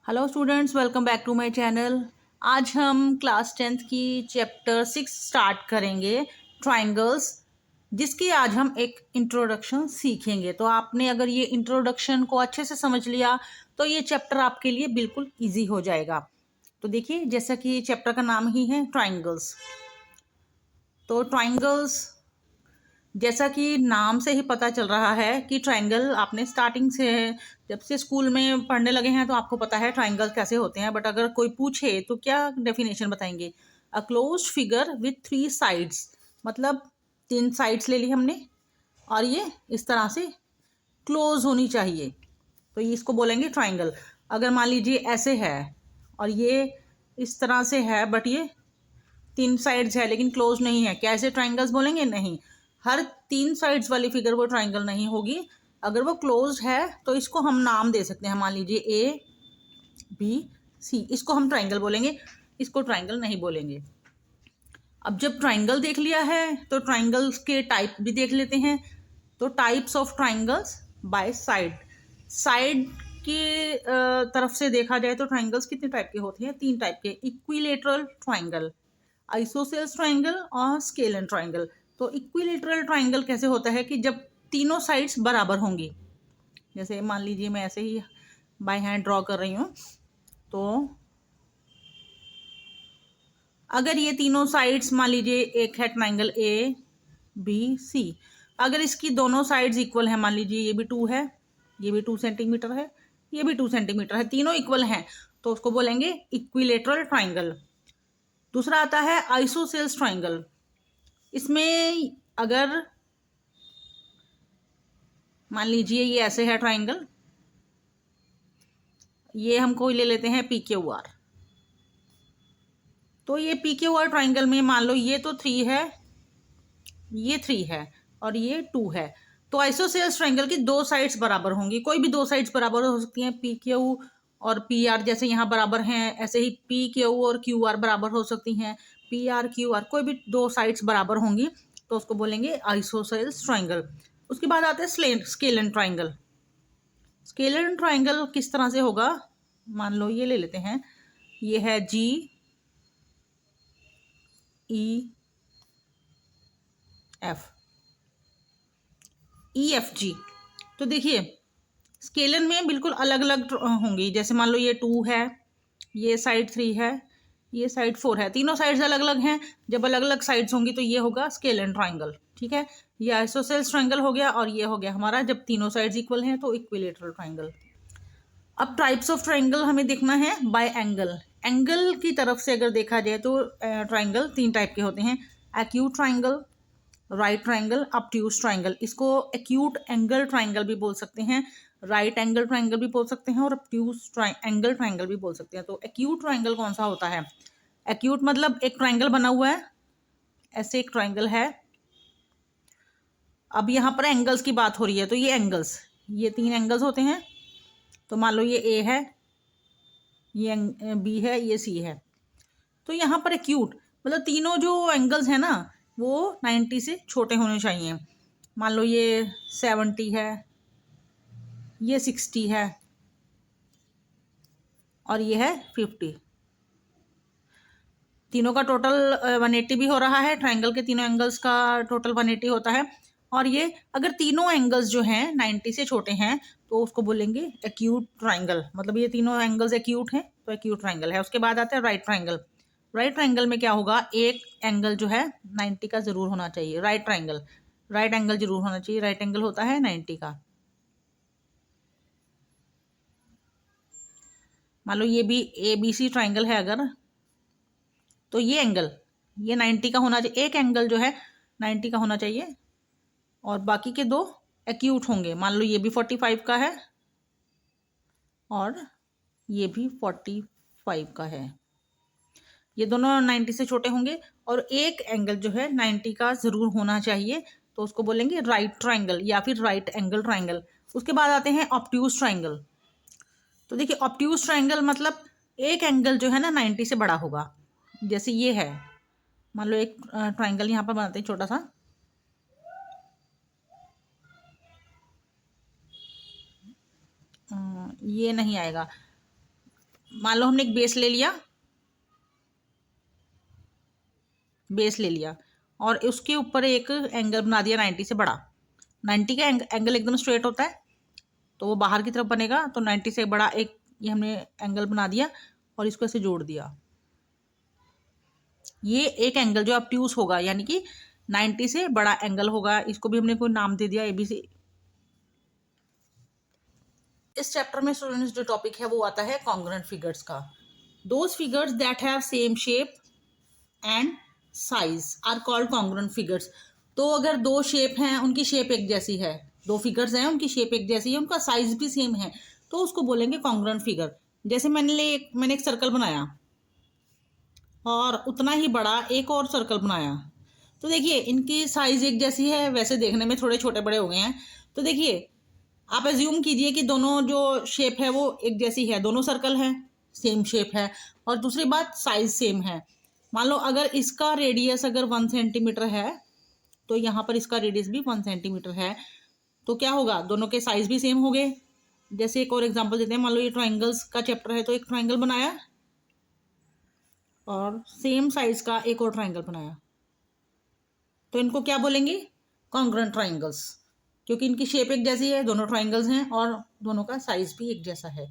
Hello students, welcome back to my channel. आज हम class 10th की चैप्टर 6 स्टार्ट करेंगे, ट्राइंगल्स, जिसकी आज हम एक इंट्रोडक्शन सीखेंगे। तो आपने अगर ये इंट्रोडक्शन को अच्छे से समझ लिया तो ये चैप्टर आपके लिए बिल्कुल इजी हो जाएगा। तो देखिए, जैसा कि चैप्टर का नाम ही है ट्राइंगल्स, तो ट्राइंगल्स जैसा कि नाम से ही पता चल रहा है कि ट्रायंगल आपने स्टार्टिंग से, जब से स्कूल में पढ़ने लगे हैं तो आपको पता है ट्रायंगल कैसे होते हैं। बट अगर कोई पूछे तो क्या डेफिनेशन बताएंगे? A closed figure with 3 sides, मतलब 3 साइड्स ले ली हमने और ये इस तरह से क्लोज होनी चाहिए, तो ये इसको बोलेंगे ट्रायंगल। अगर मान लीजिए ऐसे है और ये इस तरह से है बट ये 3 साइड्स है लेकिन क्लोज नहीं है, क्या ऐसे ट्राइंगल्स बोलेंगे? नहीं, हर 3 साइड्स वाली फिगर वो ट्राइंगल नहीं होगी। अगर वो क्लोज है तो इसको हम नाम दे सकते हैं, मान लीजिए ए बी सी, इसको हम ट्राइंगल बोलेंगे, इसको ट्राइंगल नहीं बोलेंगे। अब जब ट्राइंगल देख लिया है तो ट्राइंगल्स के टाइप भी देख लेते हैं। तो types of triangles bye side, side की तरफ से देखा जाए तो ट्राइंगल्स कितने टाइप के होते हैं? 3 टाइप के। इक्विलेटरल ट्राइंगल, आइसोसेल्स ट्राइंगल और स्केलन ट्राइंगल। तो इक्विलेटरल ट्राइंगल कैसे होता है कि जब तीनों साइड्स बराबर होंगी, जैसे मान लीजिए मैं ऐसे ही बाय हैंड ड्रॉ कर रही हूँ, तो अगर ये तीनों साइड्स, मान लीजिए एक है ट्राइंगल ए बी सी, अगर इसकी दोनों साइड्स इक्वल है, मान लीजिए ये भी 2 है, ये भी 2 सेंटीमीटर है, ये भी 2 सेंटीमीटर है, तीनों इक्वल हैं, तो उसको बोलेंगे इक्विलेटरल ट्राइंगल। दूसरा आता है आइसोसेल्स ट्राइंगल। इसमें अगर मान लीजिए ये ऐसे है ट्राइंगल, ये हमको ले लेते हैं पी क्यू आर, तो ये पी क्यू आर ट्राइंगल में मान लो ये तो 3 है, ये 3 है और ये 2 है, तो आइसोसेल्स ट्राइंगल की 2 साइड्स बराबर होंगी। कोई भी 2 साइड्स बराबर हो सकती हैं, पी क्यू और पी आर जैसे यहाँ बराबर हैं, ऐसे ही पी क्यू और क्यू आर बराबर हो सकती हैं, पी आर क्यू आर, कोई भी 2 साइड्स बराबर होंगी तो उसको बोलेंगे आइसोसेल्स ट्राइंगल। उसके बाद आते हैं स्केलन ट्राइंगल। स्केलर ट्राइंगल किस तरह से होगा? मान लो ये ले लेते हैं, ये है जी E F, E F G. तो देखिए स्केलर में बिल्कुल अलग अलग होंगी, जैसे मान लो ये 2 है, ये साइड 3 है, ये साइड 4 है, तीनों साइड्स अलग अलग हैं। जब अलग अलग साइड्स होंगी तो ये होगा स्केलर ट्राइंगल, ठीक है। ये आइसोसेल्स ट्राइंगल हो गया और ये हो गया हमारा जब तीनों साइड्स इक्वल हैं तो इक्विलेटरल ट्राइंगल। अब टाइप्स ऑफ ट्राइंगल हमें देखना है बाय एंगल। एंगल की तरफ से अगर देखा जाए तो ट्राइंगल 3 टाइप के होते हैं, acute triangle, right triangle, obtuse triangle. इसको एक्यूट एंगल ट्राइंगल भी बोल सकते हैं, राइट एंगल ट्राइंगल भी बोल सकते हैं और ऑब्ट्यूज एंगल ट्राइंगल भी बोल सकते हैं। तो एक्यूट ट्राइंगल कौन सा होता है? एक्यूट मतलब एक ट्राइंगल बना हुआ है, ऐसे एक ट्राइंगल है, अब यहाँ पर एंगल्स की बात हो रही है तो ये एंगल्स, ये 3 एंगल्स होते हैं। तो मान लो ये ए है, ये बी है, ये सी है, तो यहाँ पर एक्यूट मतलब तीनों जो एंगल्स हैं ना वो 90 से छोटे होने चाहिए। मान लो ये 70 है, ये 60 है और ये है 50, तीनों का टोटल 180 भी हो रहा है। ट्राइंगल के तीनों एंगल्स का टोटल 180 होता है। और ये अगर तीनों एंगल्स जो हैं 90 से छोटे हैं तो उसको बोलेंगे एक्यूट ट्राइंगल, मतलब ये तीनों एंगल्स एक्यूट हैं तो एक्यूट ट्राइंगल है। उसके बाद आता है राइट ट्राइंगल। राइट ट्राइंगल में क्या होगा, एक एंगल जो है 90 का जरूर होना चाहिए। राइट ट्राइंगल, राइट एंगल जरूर होना चाहिए, राइट एंगल होता है 90 का। मान लो ये भी ए बी सी ट्राइंगल है अगर, तो ये एंगल ये 90 का होना चाहिए, एक एंगल जो है 90 का होना चाहिए और बाकी के 2 एक्यूट होंगे। मान लो ये भी 45 का है और ये भी 45 का है, ये दोनों 90 से छोटे होंगे और एक एंगल जो है 90 का ज़रूर होना चाहिए, तो उसको बोलेंगे राइट ट्राइंगल या फिर राइट एंगल ट्राइंगल। उसके बाद आते हैं ऑब्ट्यूज ट्राइंगल। तो देखिए ऑब्ट्यूज ट्राइंगल मतलब एक एंगल जो है ना 90 से बड़ा होगा, जैसे ये है। मान लो एक ट्राइंगल यहाँ पर बनाते हैं छोटा सा, ये नहीं आएगा, मान लो हमने एक बेस ले लिया, बेस ले लिया और उसके ऊपर एक एंगल बना दिया 90 से बड़ा। 90 का एंगल एकदम स्ट्रेट होता है तो वो बाहर की तरफ बनेगा, तो 90 से बड़ा एक ये हमने एंगल बना दिया और इसको ऐसे जोड़ दिया। ये एक एंगल जो ऑब्ट्यूज होगा, यानी कि 90 से बड़ा एंगल होगा, इसको भी हमने कोई नाम दे दिया ABC। इस चैप्टर में स्टूडेंट्स जो टॉपिक है वो आता है कॉन्ग्रुएंट फिगर्स का। Those figures that have same shape and size are called congruent figures. तो अगर दो शेप हैं, उनकी शेप एक जैसी है, दो फिगर्स हैं उनकी शेप एक जैसी है, उनका साइज भी सेम है, तो उसको बोलेंगे कॉन्ग्रुएंट फिगर। जैसे मैंने एक सर्कल बनाया और उतना ही बड़ा एक और सर्कल बनाया, तो देखिए इनकी साइज एक जैसी है, वैसे देखने में थोड़े छोटे बड़े हो गए हैं। तो देखिए आप एज्यूम कीजिए कि दोनों जो शेप है वो एक जैसी है, दोनों सर्कल हैं, सेम शेप है, और दूसरी बात साइज सेम है। मान लो अगर इसका रेडियस अगर 1 सेंटीमीटर है तो यहाँ पर इसका रेडियस भी 1 सेंटीमीटर है, तो क्या होगा, दोनों के साइज भी सेम हो गए। जैसे एक और एग्जांपल देते हैं, मान लो ये ट्राइंगल्स का चैप्टर है, तो एक ट्राइंगल बनाया और सेम साइज का एक और ट्राइंगल बनाया, तो इनको क्या बोलेंगे, कॉन्ग्रुएंट ट्राइंगल्स, क्योंकि इनकी शेप एक जैसी है, दोनों ट्राइंगल्स हैं और दोनों का साइज भी एक जैसा है।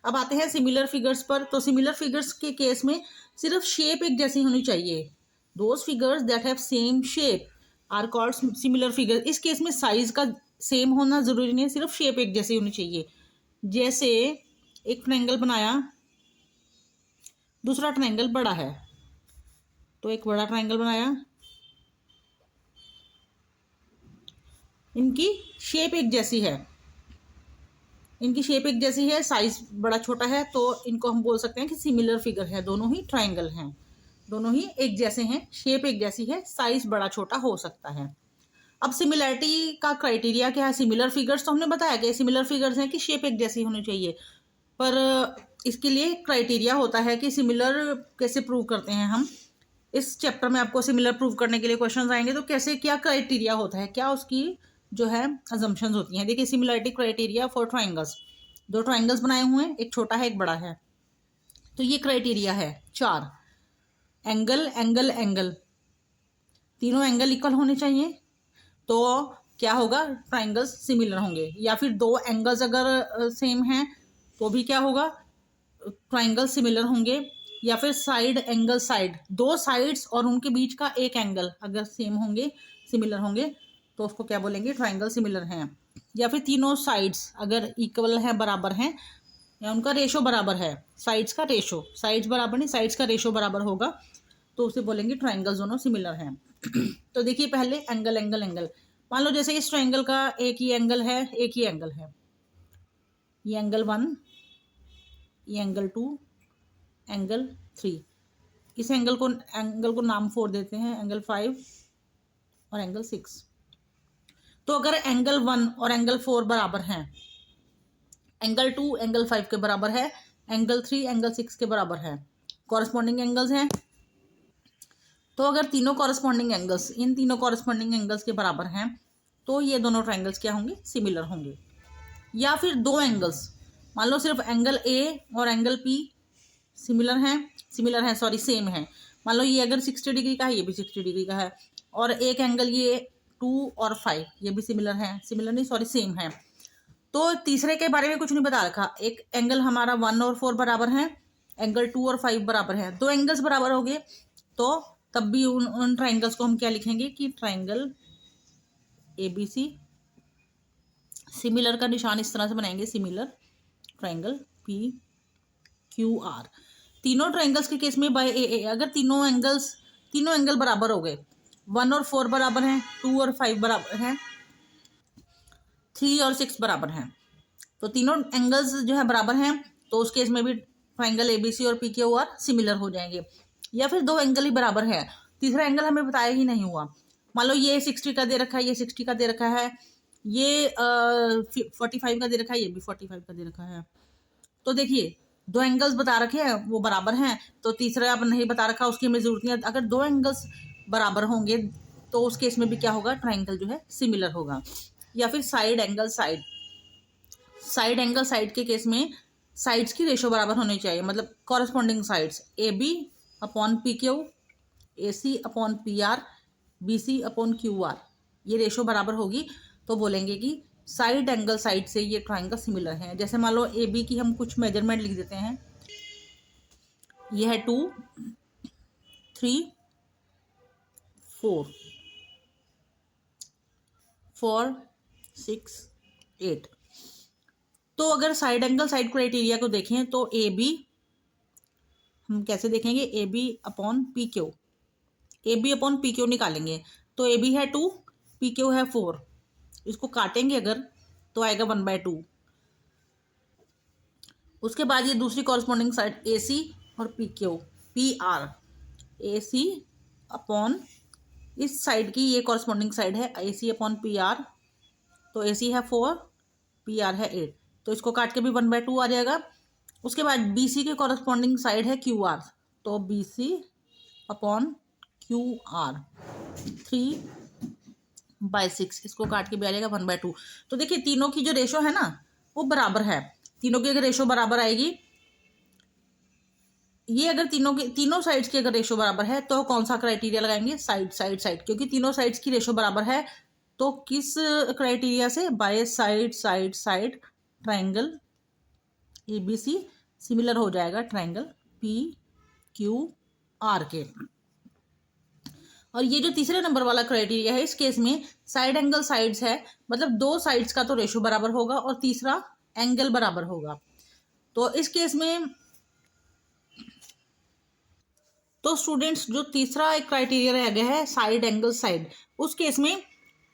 अब आते हैं सिमिलर फिगर्स पर। तो सिमिलर फिगर्स के केस में सिर्फ शेप एक जैसी होनी चाहिए। Those figures that have same shape are called similar figure. इस केस में साइज का सेम होना जरूरी नहीं है, सिर्फ शेप एक जैसी होनी चाहिए। जैसे एक ट्रायंगल बनाया, दूसरा ट्रायंगल बड़ा है, तो एक बड़ा ट्रायंगल बनाया, इनकी शेप एक जैसी है, इनकी शेप एक जैसी है, साइज बड़ा छोटा है, तो इनको हम बोल सकते हैं कि सिमिलर फिगर है, दोनों ही ट्रायंगल हैं, दोनों ही एक जैसे हैं, शेप एक जैसी है, साइज बड़ा छोटा हो सकता है। अब सिमिलैरिटी का क्राइटेरिया क्या है, सिमिलर फिगर्स तो हमने बताया कि सिमिलर फिगर्स हैं कि शेप एक जैसी होनी चाहिए, पर इसके लिए क्राइटेरिया होता है कि सिमिलर कैसे प्रूव करते हैं हम। इस चैप्टर में आपको सिमिलर प्रूव करने के लिए क्वेश्चंस आएंगे, तो कैसे क्या क्राइटेरिया होता है, क्या उसकी जो है अजम्पशंस होती हैं। देखिए सिमिलैरिटी क्राइटेरिया फॉर ट्राइंगल्स, दो ट्राइंगल्स बनाए हुए हैं, एक छोटा है एक बड़ा है, तो ये क्राइटेरिया है 4। एंगल एंगल एंगल, तीनों एंगल इक्वल होने चाहिए, तो क्या होगा, ट्राइंगल्स सिमिलर होंगे। या फिर दो एंगल्स अगर सेम हैं तो भी क्या होगा, ट्राइंगल सिमिलर होंगे। या फिर साइड एंगल साइड, दो साइड्स और उनके बीच का एक एंगल अगर सेम होंगे, सिमिलर होंगे, तो उसको क्या बोलेंगे, ट्राइंगल सिमिलर हैं। या फिर तीनों साइड्स अगर इक्वल हैं, बराबर हैं, या उनका रेशो बराबर है, साइड्स का रेशो, साइड्स बराबर नहीं, साइड्स का रेशो बराबर होगा, तो उसे बोलेंगे ट्राइंगल्स दोनों सिमिलर हैं। तो देखिए पहले एंगल एंगल एंगल, मान लो जैसे इस ट्राइंगल का एक ही एंगल है, एक ही एंगल है, ये एंगल 1, ये एंगल 2, एंगल 3, इस एंगल को नाम 4 देते हैं, एंगल 5 और एंगल 6। तो अगर एंगल 1 और एंगल 4 बराबर हैं, एंगल 2 एंगल 5 के बराबर है, एंगल 3 एंगल 6 के बराबर है, कॉरस्पॉन्डिंग एंगल्स हैं, तो अगर तीनों कॉरस्पॉन्डिंग एंगल्स, इन तीनों कॉरस्पॉन्डिंग एंगल्स के बराबर हैं, तो ये दोनों ट्राइंगल्स क्या होंगे, सिमिलर होंगे। या फिर दो एंगल्स, मान लो सिर्फ एंगल ए और एंगल पी सिमिलर हैं, सॉरी सेम है। मान लो ये अगर 60 डिग्री का है, ये भी 60 डिग्री का है, और एक एंगल ये 2 और 5 ये भी सिमिलर है, सिमिलर नहीं सॉरी सेम है। तो तीसरे के बारे में कुछ नहीं बता रखा, एक एंगल हमारा 1 और 4 बराबर है, एंगल 2 और 5 बराबर है, दो एंगल्स बराबर हो गए, तो तब भी उन ट्राइंगल्स को हम क्या लिखेंगे कि ट्राइंगल ABC। सिमिलर का निशान इस तरह से बनाएंगे, सिमिलर ट्राइंगल PQR। तीनों ट्राइंगल्स के केस में बाय ए, अगर तीनों एंगल बराबर हो गए, 1 और 4 बराबर हैं, 2 और 5 बराबर हैं, 3 और 6 बराबर हैं, तो तीनों एंगल्स जो है बराबर हैं, तो उस केस में भी ट्राइंगल ABC और PQR सिमिलर हो जाएंगे। या फिर दो एंगल ही बराबर है, तीसरा एंगल हमें बताया ही नहीं हुआ, मान लो ये 60 का दे रखा है, ये 60 का दे रखा है, ये 45 का दे रखा है, ये भी 45 का दे रखा है, तो देखिए दो एंगल्स बता रखे हैं वो बराबर हैं, तो तीसरा अब नहीं बता रखा, उसकी हमें जरूरत नहीं है। अगर दो एंगल्स बराबर होंगे तो उस केस में भी क्या होगा, ट्राइंगल जो है सिमिलर होगा। या फिर साइड एंगल साइड के केस में साइड्स की रेशो बराबर होनी चाहिए, मतलब corresponding sides A B upon P Q, A C upon P R, B C upon Q R, ये रेशो बराबर होगी तो बोलेंगे कि साइड एंगल साइड से ये ट्राइंगल सिमिलर है। जैसे मान लो ए बी की हम कुछ मेजरमेंट लिख देते हैं, ये है 2 3 4 4 6 8। तो अगर साइड एंगल साइड क्राइटेरिया को देखें तो ए बी हम कैसे देखेंगे, A B upon P Q, A B upon P Q निकालेंगे तो ए बी है 2, पी क्यू है 4, इसको काटेंगे अगर तो आएगा 1/2। उसके बाद ये दूसरी कॉरस्पॉन्डिंग साइड ए सी और P Q, P R, A C upon इस साइड की ये कॉरस्पॉन्डिंग साइड है ए सी अपॉन पी आर, तो ए सी है 4, पी आर है 8, तो इसको काट के भी 1/2 आ जाएगा। उसके बाद बी सी के कॉरस्पॉन्डिंग साइड है क्यू आर, तो B C upon Q R 3/6, इसको काट के भी आ जाएगा 1/2। तो देखिए तीनों की जो रेशो है ना वो बराबर है, तीनों की अगर रेशो बराबर आएगी, ये अगर तीनों साइड्स की अगर रेशो बराबर है तो कौन सा क्राइटेरिया लगाएंगे, साइड साइड साइड, क्योंकि तीनों साइड्स की रेशो बराबर है तो किस क्राइटेरिया से, by side side side triangle A B C similar हो जाएगा ट्राइंगल पी क्यू आर के। और ये जो तीसरे नंबर वाला क्राइटेरिया है इस केस में साइड एंगल साइड्स है, मतलब दो साइड्स का तो रेशो बराबर होगा और तीसरा एंगल बराबर होगा। तो इस केस में तो स्टूडेंट्स जो तीसरा एक क्राइटेरिया रह गया है साइड एंगल साइड, उस केस में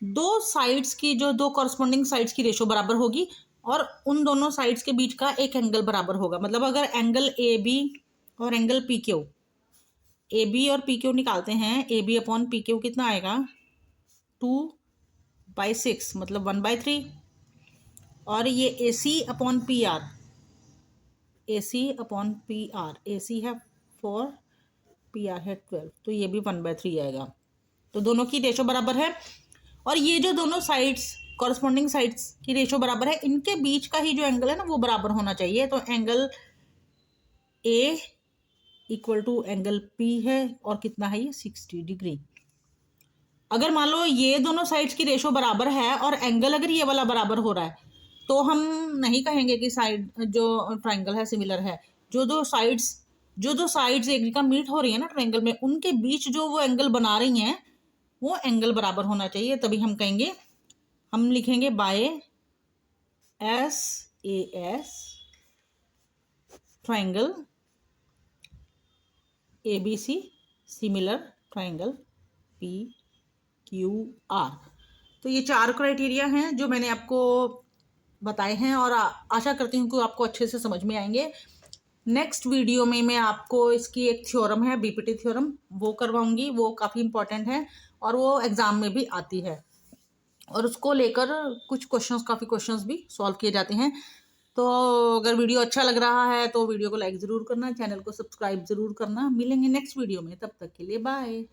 दो साइड्स की जो दो कॉरस्पॉन्डिंग साइड्स की रेशो बराबर होगी और उन दोनों साइड्स के बीच का एक एंगल बराबर होगा। मतलब अगर एंगल ए बी और angle P Q, A B और पी क्यू निकालते हैं, A B upon P Q कितना आएगा 2/6 मतलब 1/3, और ये A C upon P R, A C upon P R, A C है 4, पी आर है 12, तो ये भी 1/3 आएगा। तो दोनों की रेशो बराबर है और ये जो दोनों साइड्स कॉरस्पॉन्डिंग साइड्स की रेशो बराबर है, इनके बीच का ही जो एंगल है ना वो बराबर होना चाहिए। तो angle A equal to angle P है और कितना है ये 60 डिग्री। अगर मान लो ये दोनों साइड्स की रेशो बराबर है और एंगल अगर ये वाला बराबर हो रहा है तो हम नहीं कहेंगे कि साइड जो ट्राइंगल है सिमिलर है। जो दो साइड्स एक जगह मीट हो रही है ना ट्राइंगल में, उनके बीच जो वो एंगल बना रही हैं वो एंगल बराबर होना चाहिए, तभी हम कहेंगे, हम लिखेंगे by S A S triangle A B C similar triangle P Q R. तो ये 4 क्राइटेरिया हैं जो मैंने आपको बताए हैं और आशा करती हूँ कि आपको अच्छे से समझ में आएंगे। नेक्स्ट वीडियो में मैं आपको इसकी एक थ्योरम है बीपीटी थ्योरम, वो करवाऊंगी, वो काफ़ी इंपॉर्टेंट है और वो एग्ज़ाम में भी आती है और उसको लेकर कुछ काफ़ी क्वेश्चंस भी सॉल्व किए जाते हैं। तो अगर वीडियो अच्छा लग रहा है तो वीडियो को लाइक ज़रूर करना, चैनल को सब्सक्राइब ज़रूर करना। मिलेंगे नेक्स्ट वीडियो में, तब तक के लिए बाय।